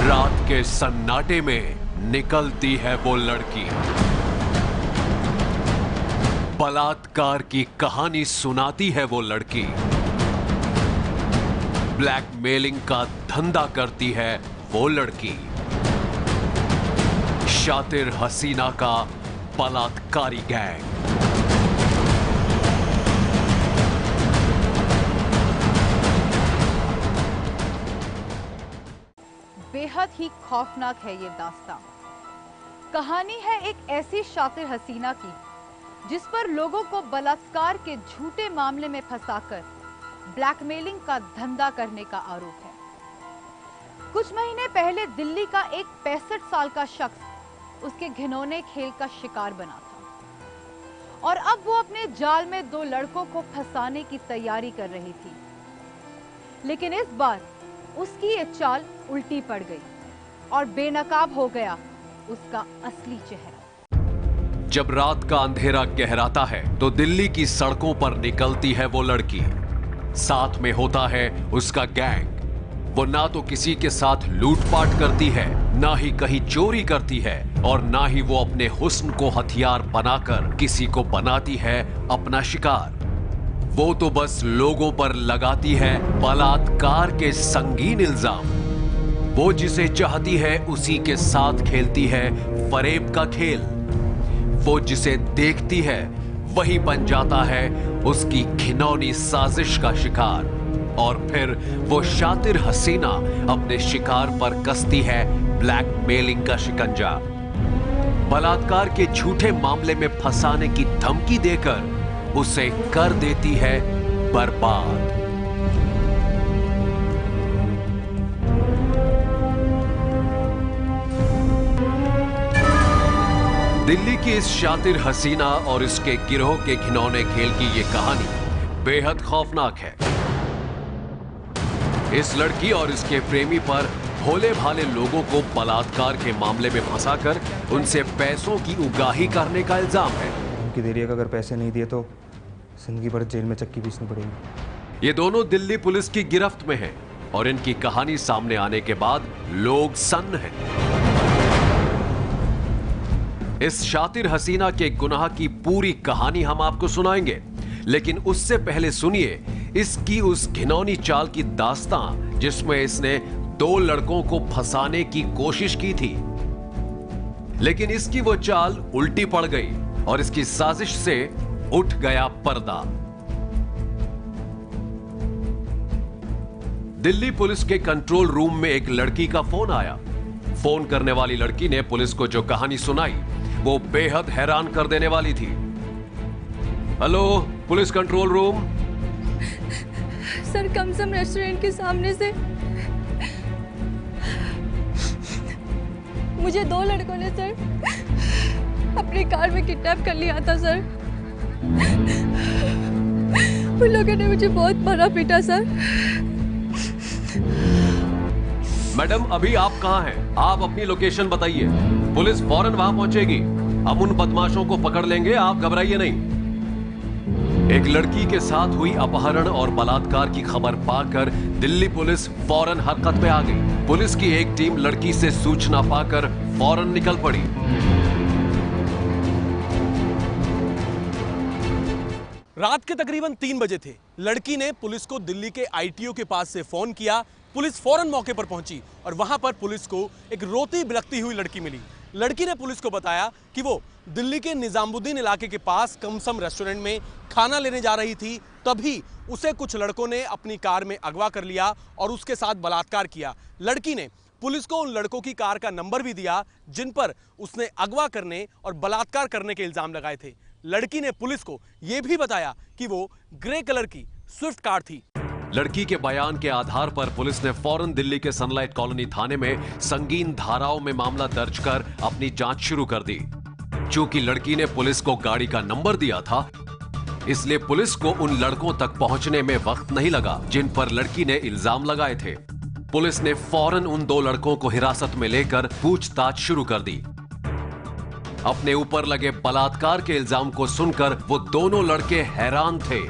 रात के सन्नाटे में निकलती है वो लड़की, बलात्कार की कहानी सुनाती है वो लड़की, ब्लैकमेलिंग का धंधा करती है वो लड़की, शातिर हसीना का बलात्कारी गैंग। बेहद ही खौफनाक है ये दास्तां। कहानी है एक ऐसी शातिर हसीना की जिस पर लोगों को बलात्कार के झूठे मामले में फंसाकर ब्लैकमेलिंग का धंधा करने का आरोप है। कुछ महीने पहले दिल्ली का एक 65 साल का शख्स उसके घिनौने खेल का शिकार बना था और अब वो अपने जाल में 2 लड़कों को फंसाने की तैयारी कर रही थी। लेकिन इस बार उसकी ये चाल उल्टी पड़ गई और बेनकाब हो गया उसका असली चेहरा। जब रात का अंधेरा गहराता है तो दिल्ली की सड़कों पर निकलती है वो लड़की, साथ में होता है उसका गैंग। वो ना तो किसी के साथ लूटपाट करती है, ना ही कहीं चोरी करती है और ना ही वो अपने हुस्न को हथियार बनाकर किसी को बनाती है अपना शिकार। वो तो बस लोगों पर लगाती है बलात्कार के संगीन इल्जाम। वो जिसे चाहती है उसी के साथ खेलती है फरेब का खेल। वो जिसे देखती है वही बन जाता है उसकी घिनौनी साजिश का शिकार। और फिर वो शातिर हसीना अपने शिकार पर कसती है ब्लैकमेलिंग का शिकंजा। बलात्कार के झूठे मामले में फंसाने की धमकी देकर उसे कर देती है बर्बाद। दिल्ली की इस शातिर हसीना और इसके गिरोह के घिनौने खेल की ये कहानी बेहद खौफनाक है। इस लड़की और इसके प्रेमी पर भोले भाले लोगों को बलात्कार के मामले में फंसाकर उनसे पैसों की उगाही करने का इल्जाम है। उनकी देरी अगर पैसे नहीं दिए तो जिंदगी भर जेल में चक्की पीसनी पड़ेगी। ये दोनों दिल्ली पुलिस की गिरफ्त में हैं और इनकी कहानी सामने आने के बाद लोग सन्न हैं। इस शातिर हसीना के गुनाह की पूरी कहानी हम आपको सुनाएंगे, लेकिन उससे पहले सुनिए इसकी उस घिनौनी चाल की दास्तां जिसमें इसने 2 लड़कों को फंसाने की कोशिश की थी। लेकिन इसकी वो चाल उल्टी पड़ गई और इसकी साजिश से उठ गया पर्दा। दिल्ली पुलिस के कंट्रोल रूम में एक लड़की का फोन आया। फोन करने वाली लड़की ने पुलिस को जो कहानी सुनाई वो बेहद हैरान कर देने वाली थी। Hello, police control room. Sir, कमसम रेस्टोरेंट के सामने से मुझे 2 लड़कों ने सर अपनी कार में किडनैप कर लिया था सर। उन लोगों ने मुझे बहुत मारा पीटा सर। मैडम, अभी आप कहां हैं? आप अपनी लोकेशन बताइए, पुलिस फौरन वहां पहुंचेगी। हम उन बदमाशों को पकड़ लेंगे, आप घबराइए नहीं। एक लड़की के साथ हुई अपहरण और बलात्कार की खबर पाकर दिल्ली पुलिस फौरन हरकत में आ गई। पुलिस की एक टीम लड़की से सूचना पाकर फौरन निकल पड़ी। रात के तकरीबन 3 बजे थे। लड़की ने पुलिस को दिल्ली के आईटीओ के पास से फोन किया। पुलिस फौरन मौके पर पहुंची और वहां पर पुलिस को एक रोती बिलखती हुई लड़की मिली। लड़की ने पुलिस को बताया कि वो दिल्ली के निजामुद्दीन इलाके के पास कमसम रेस्टोरेंट में खाना लेने जा रही थी, तभी उसे कुछ लड़कों ने अपनी कार में अगवा कर लिया और उसके साथ बलात्कार किया। लड़की ने पुलिस को उन लड़कों की कार का नंबर भी दिया जिन पर उसने अगवा करने और बलात्कार करने के इल्जाम लगाए थे। लड़की ने पुलिस को यह भी बताया कि वो ग्रे कलर की स्विफ्ट कार थी। लड़की के बयान के आधार पर पुलिस ने फौरन दिल्ली के सनलाइट कॉलोनी थाने में संगीन धाराओं में मामला दर्ज कर अपनी जांच शुरू कर दी। चूंकि लड़की ने पुलिस को गाड़ी का नंबर दिया था, इसलिए पुलिस को उन लड़कों तक पहुंचने में वक्त नहीं लगा जिन पर लड़की ने इल्जाम लगाए थे। पुलिस ने फौरन उन 2 लड़कों को हिरासत में लेकर पूछताछ शुरू कर दी। अपने ऊपर लगे बलात्कार के इल्जाम को सुनकर वो दोनों लड़के हैरान थे।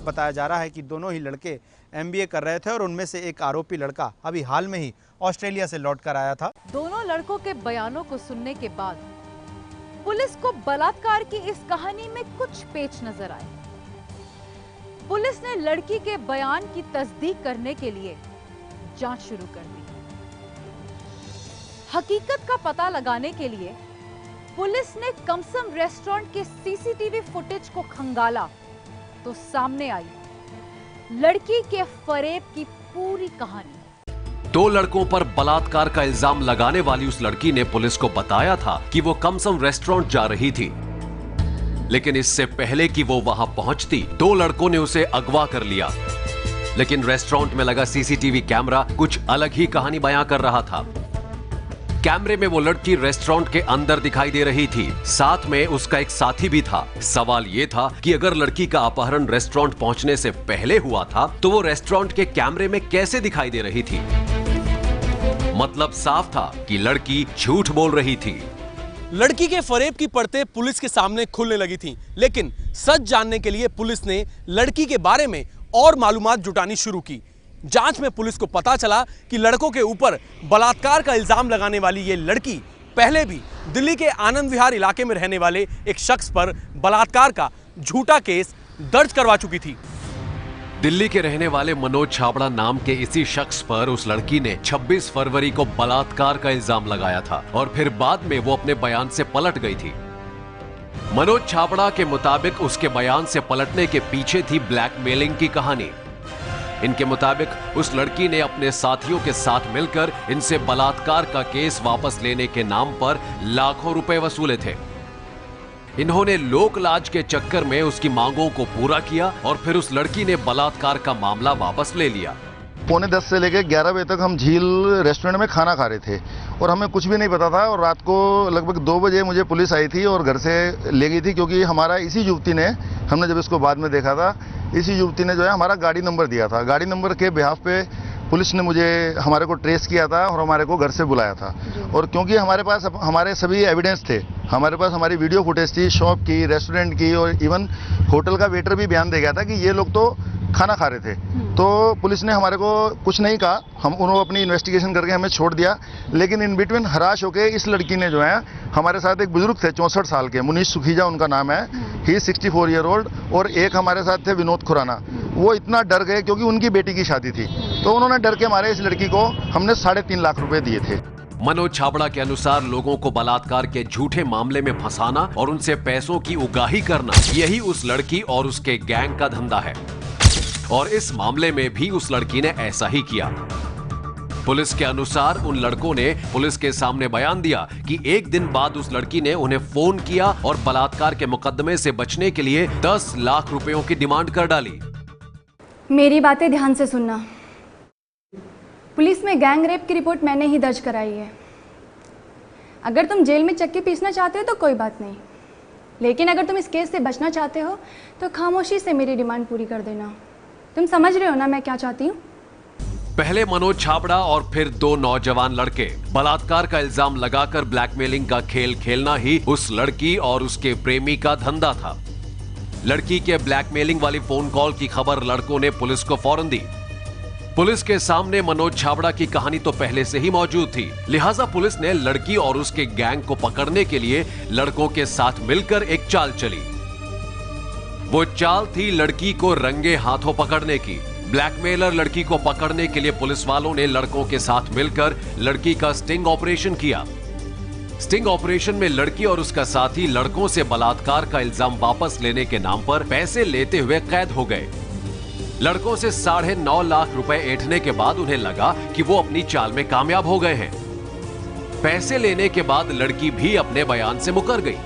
बताया जा रहा है कि दोनों ही लड़के MBA कर रहे थे और उनमें से एक आरोपी लड़का अभी हाल में ही ऑस्ट्रेलिया से लौट कर आया था। दोनों लड़कों के बयानों को सुनने के बाद पुलिस को बलात्कार की इस कहानी में कुछ पेच नजर आए। पुलिस ने लड़की के बयान की तस्दीक करने के लिए जांच शुरू कर दी। हकीकत का पता लगाने के लिए पुलिस ने कमसम रेस्टोरेंट के CCTV फुटेज को खंगाला तो सामने आई लड़की के फरेब की पूरी कहानी। दो लड़कों पर बलात्कार का इल्जाम लगाने वाली उस लड़की ने पुलिस को बताया था कि वो कमसम रेस्टोरेंट जा रही थी, लेकिन इससे पहले कि वो वहां पहुंचती दो लड़कों ने उसे अगवा कर लिया। लेकिन रेस्टोरेंट में लगा CCTV कैमरा कुछ अलग ही कहानी बयां कर रहा था। कैमरे में वो लड़की रेस्टोरेंट के अंदर दिखाई दे रही थी, साथ में उसका एक साथी भी था। सवाल ये था कि अगर लड़की का अपहरण रेस्टोरेंट पहुंचने से पहले हुआ था तो वो रेस्टोरेंट के कैमरे में कैसे दिखाई दे रही थी? मतलब साफ था कि लड़की झूठ बोल रही थी। लड़की के फरेब की परतें पुलिस के सामने खुलने लगी थीं, लेकिन सच जानने के लिए पुलिस ने लड़की के बारे में और मालूमात जुटानी शुरू की। जांच में पुलिस को पता चला कि लड़कों के ऊपर बलात्कार का इल्जाम लगाने वाली ये लड़की पहले भी दिल्ली के आनंद विहार इलाके में रहने वाले एक शख्स पर बलात्कार का झूठा केस दर्ज करवा चुकी थी। दिल्ली के रहने वाले मनोज छाबड़ा नाम के इसी शख्स पर उस लड़की ने 26 फरवरी को बलात्कार का इल्जाम लगाया था और फिर बाद में वो अपने बयान से पलट गई थी। मनोज छाबड़ा के मुताबिक उसके बयान से पलटने के पीछे थी ब्लैकमेलिंग की कहानी। इनके मुताबिक उस लड़की ने अपने साथियों के साथ मिलकर इनसे बलात्कार का केस वापस लेने के नाम पर लाखों रुपए वसूले थे। इन्होंने लोक लाज के चक्कर में उसकी मांगों को पूरा किया और फिर उस लड़की ने बलात्कार का मामला वापस ले लिया। 9:45 से लेकर 11 बजे तक हम झील रेस्टोरेंट में खाना खा रहे थे और हमें कुछ भी नहीं पता था। और रात को लगभग 2 बजे मुझे पुलिस आई थी और घर से ले गई थी, क्योंकि हमारा इसी युवती ने, हमने जब इसको बाद में देखा था, इसी युवती ने जो है हमारा गाड़ी नंबर दिया था। गाड़ी नंबर के बिहाफ पे पुलिस ने हमारे को ट्रेस किया था और हमारे को घर से बुलाया था। और क्योंकि हमारे पास हमारे सभी एविडेंस थे, हमारे पास हमारी वीडियो फुटेज थी शॉप की, रेस्टोरेंट की, और इवन होटल का वेटर भी बयान दे गया था कि ये लोग तो खाना खा रहे थे। तो पुलिस ने हमारे को कुछ नहीं कहा, हम उन्होंने अपनी इन्वेस्टिगेशन करके हमें छोड़ दिया। लेकिन इन बिटवीन हराश होके इस लड़की ने जो है हमारे साथ एक बुजुर्ग थे 64 साल के, मुनीश सुखीजा उनका नाम है, ही 64 ईयर ओल्ड, और एक हमारे साथ थे विनोद खुराना। वो इतना डर गए क्योंकि उनकी बेटी की शादी थी, तो उन्होंने डर के मारे इस लड़की को हमने 3.5 लाख रुपए दिए थे। मनोज छाबड़ा के अनुसार लोगों को बलात्कार के झूठे मामले में फंसाना और उनसे पैसों की उगाही करना, यही उस लड़की और उसके गैंग का धंधा है। और इस मामले में भी उस लड़की ने ऐसा ही किया। पुलिस के अनुसार उन लड़कों ने पुलिस के सामने बयान दिया कि एक दिन बाद उस लड़की ने उन्हें फोन किया और बलात्कार के मुकदमे से बचने के लिए 10 लाख रुपयों की डिमांड कर डाली। मेरी बातें ध्यान से सुनना। पुलिस में गैंग रेप की रिपोर्ट मैंने ही दर्ज कराई है। अगर तुम जेल में चक्की पीसना चाहते हो तो कोई बात नहीं, लेकिन अगर तुम इस केस से बचना चाहते हो तो खामोशी से मेरी डिमांड पूरी कर देना। तुम समझ रहे हो ना मैं क्या चाहती हूँ? पहले मनोज छाबड़ा और फिर 2 नौजवान लड़के बलात्कार का इल्जाम लगाकर ब्लैकमेलिंग का खेल खेलना ही उस लड़की और उसके प्रेमी का धंधा था। लड़की के ब्लैकमेलिंग वाली फोन कॉल की खबर लड़कों ने पुलिस को फौरन दी। पुलिस के सामने मनोज छाबड़ा की कहानी तो पहले से ही मौजूद थी, लिहाजा पुलिस ने लड़की और उसके गैंग को पकड़ने के लिए लड़कों के साथ मिलकर एक चाल चली। वो चाल थी लड़की को रंगे हाथों पकड़ने की। ब्लैकमेलर लड़की को पकड़ने के लिए पुलिस वालों ने लड़कों के साथ मिलकर लड़की का स्टिंग ऑपरेशन किया। स्टिंग ऑपरेशन में लड़की और उसका साथी लड़कों से बलात्कार का इल्जाम वापस लेने के नाम पर पैसे लेते हुए कैद हो गए। लड़कों से 9.5 लाख रुपए ऐंठने के बाद उन्हें लगा कि वो अपनी चाल में कामयाब हो गए हैं। पैसे लेने के बाद लड़की भी अपने बयान से मुकर गई,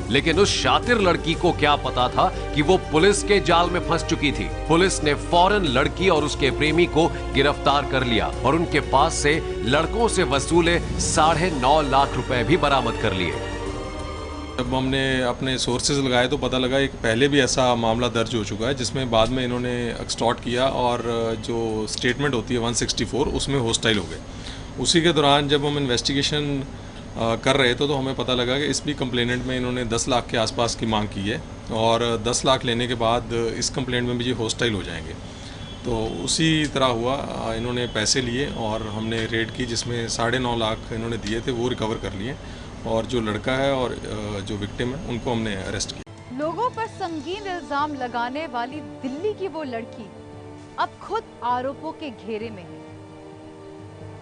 लेकिन उस शातिर लड़की को क्या पता था कि वो पुलिस के जाल में फंस चुकी थी। पुलिस ने फौरन लड़की और उसके प्रेमी को गिरफ्तार कर लिया और उनके पास से लड़कों से वसूले 9.5 लाख रुपए भी बरामद कर लिए। जब हमने अपने सोर्सेज लगाए तो पता लगा एक पहले भी ऐसा मामला दर्ज हो चुका है, जिसमें बाद में इन्होंने एक्सटॉर्ट किया और जो स्टेटमेंट होती है 164 उसमें होस्टाइल हो गए। उसी के दौरान जब हम इन्वेस्टिगेशन कर रहे थे तो हमें पता लगा कि इस भी कंप्लेनेंट में इन्होंने 10 लाख के आसपास की मांग की है और 10 लाख लेने के बाद इस कंप्लेंट में भी ये हॉस्टाइल हो जाएंगे। तो उसी तरह हुआ, इन्होंने पैसे लिए और हमने रेड की जिसमें 9.5 लाख इन्होंने दिए थे, वो रिकवर कर लिए और जो लड़का है और जो विक्टिम है उनको हमने अरेस्ट किया। लोगों पर संगीन इल्जाम लगाने वाली दिल्ली की वो लड़की अब खुद आरोपों के घेरे में है।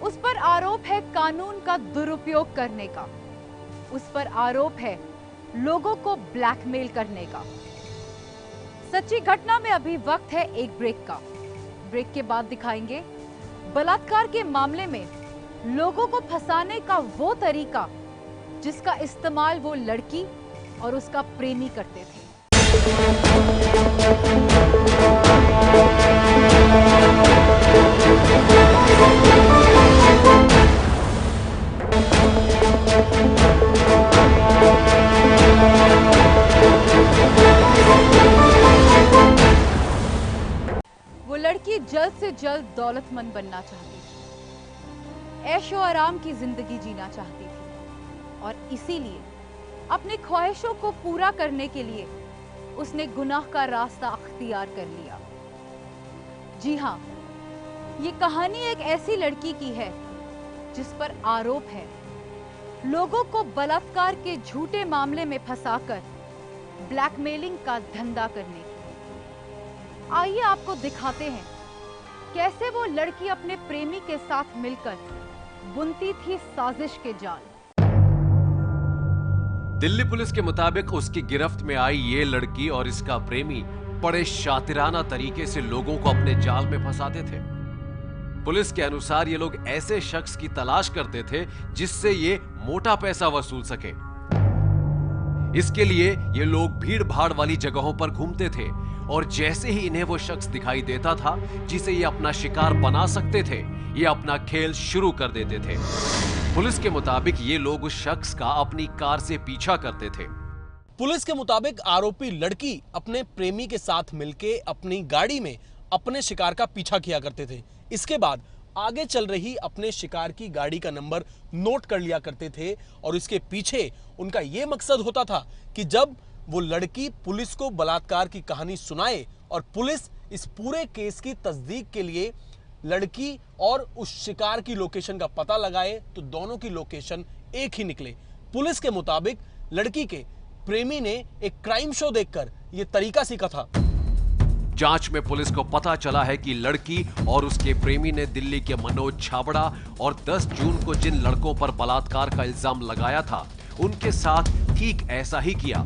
उस पर आरोप है कानून का दुरुपयोग करने का, उस पर आरोप है लोगों को ब्लैकमेल करने का। सच्ची घटना में अभी वक्त है एक ब्रेक का। ब्रेक के बाद दिखाएंगे बलात्कार के मामले में लोगों को फंसाने का वो तरीका जिसका इस्तेमाल वो लड़की और उसका प्रेमी करते थे। वो लड़की जल्द से जल्द दौलतमंद बनना चाहती थी, ऐशो आराम की जिंदगी जीना चाहती थी और इसीलिए अपनी ख्वाहिशों को पूरा करने के लिए उसने गुनाह का रास्ता अख्तियार कर लिया। जी हां, ये कहानी एक ऐसी लड़की की है जिस पर आरोप है लोगों को बलात्कार के झूठे मामले में फंसाकर ब्लैकमेलिंग का धंधा करने की। आइए आपको दिखाते हैं कैसे वो लड़की अपने प्रेमी के साथ मिलकर बुनती थी साजिश के जाल। दिल्ली पुलिस के मुताबिक उसकी गिरफ्त में आई ये लड़की और इसका प्रेमी बड़े शातिराना तरीके से लोगों को अपने जाल में फंसाते थे। पुलिस के अनुसार ये लोग ऐसे शख्स की तलाश करते थे जिससे ये मोटा पैसा वसूल सके। इसके लिए ये लोग भीड़ भाड़ वाली जगहों पर घूमते थे और जैसे ही इन्हें वो शख्स दिखाई देता था जिसे ये अपना शिकार बना सकते थे, ये अपना खेल शुरू कर देते थे। पुलिस के मुताबिक ये लोग उस शख्स का अपनी कार से पीछा करते थे। पुलिस के मुताबिक आरोपी लड़की अपने प्रेमी के साथ मिलकर अपनी गाड़ी में अपने शिकार का पीछा किया करते थे। इसके बाद आगे चल रही अपने शिकार की गाड़ी का नंबर नोट कर लिया करते थे और इसके पीछे उनका यह मकसद होता था कि जब वो लड़की पुलिस को बलात्कार की कहानी सुनाए और पुलिस इस पूरे केस की तस्दीक के लिए लड़की और उस शिकार की लोकेशन का पता लगाए तो दोनों की लोकेशन एक ही निकले। पुलिस के मुताबिक लड़की के प्रेमी ने एक क्राइम शो देखकर यह तरीका सीखा था। जांच में पुलिस को पता चला है कि लड़की और उसके प्रेमी ने दिल्ली के मनोज छाबड़ा और 10 जून को जिन लड़कों पर बलात्कार का इल्जाम लगाया था उनके साथ ठीक ऐसा ही किया।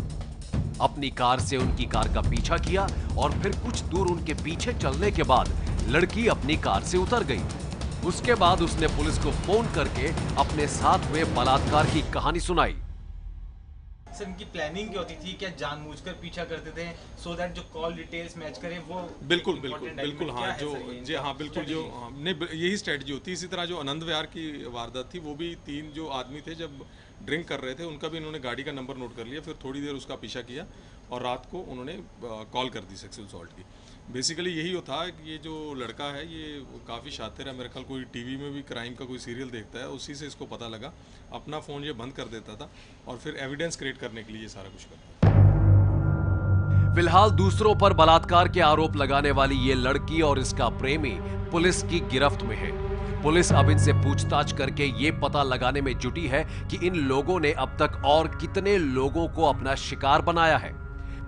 अपनी कार से उनकी कार का पीछा किया और फिर कुछ दूर उनके पीछे चलने के बाद लड़की अपनी कार से उतर गई। उसके बाद उसने पुलिस को फोन करके अपने साथ हुए बलात्कार की कहानी सुनाई। सर, इनकी प्लानिंग क्या होती थी? क्या जानबूझकर पीछा करते थे सो दैट जो कॉल डिटेल्स मैच करें वो बिल्कुल हाँ, जो जी हाँ बिल्कुल जो हमने यही स्ट्रेटजी होती है। इसी तरह जो आनंद विहार की वारदात थी वो भी 3 जो आदमी थे जब ड्रिंक कर रहे थे उनका भी इन्होंने गाड़ी का नंबर नोट कर लिया, फिर थोड़ी देर उसका पीछा किया और रात को उन्होंने कॉल कर दी सेक्सुअल असॉल्ट की। बेसिकली यही होता है कि ये जो लड़का है ये काफ़ी शातिर है। मेरे ख्याल कोई टीवी में भी क्राइम का कोई सीरियल देखता है, उसी से इसको पता लगा। अपना फ़ोन ये बंद कर देता था और फिर एविडेंस क्रिएट करने के लिए ये सारा कुछ करता था। फिलहाल दूसरों पर बलात्कार के आरोप लगाने वाली ये लड़की और इसका प्रेमी पुलिस की गिरफ्त में है। पुलिस अब इनसे पूछताछ करके ये पता लगाने में जुटी है कि इन लोगों ने अब तक और कितने लोगों को अपना शिकार बनाया है।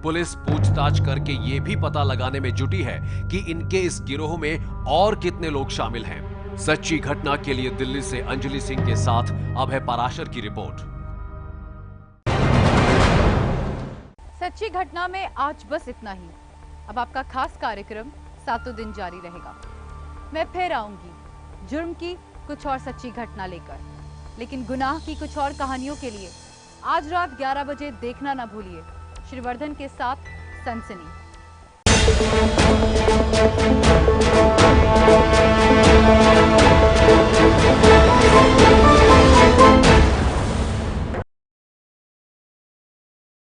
पुलिस पूछताछ करके ये भी पता लगाने में जुटी है कि इनके इस गिरोह में और कितने लोग शामिल हैं। सच्ची घटना के लिए दिल्ली से अंजलि सिंह के साथ अभय पराशर की रिपोर्ट। सच्ची घटना में आज बस इतना ही। अब आपका खास कार्यक्रम 7 दिन जारी रहेगा। मैं फिर आऊंगी जुर्म की कुछ और सच्ची घटना लेकर, लेकिन गुनाह की कुछ और कहानियों के लिए आज रात 11 बजे देखना ना भूलिए श्रीवर्धन के साथ सनसनी।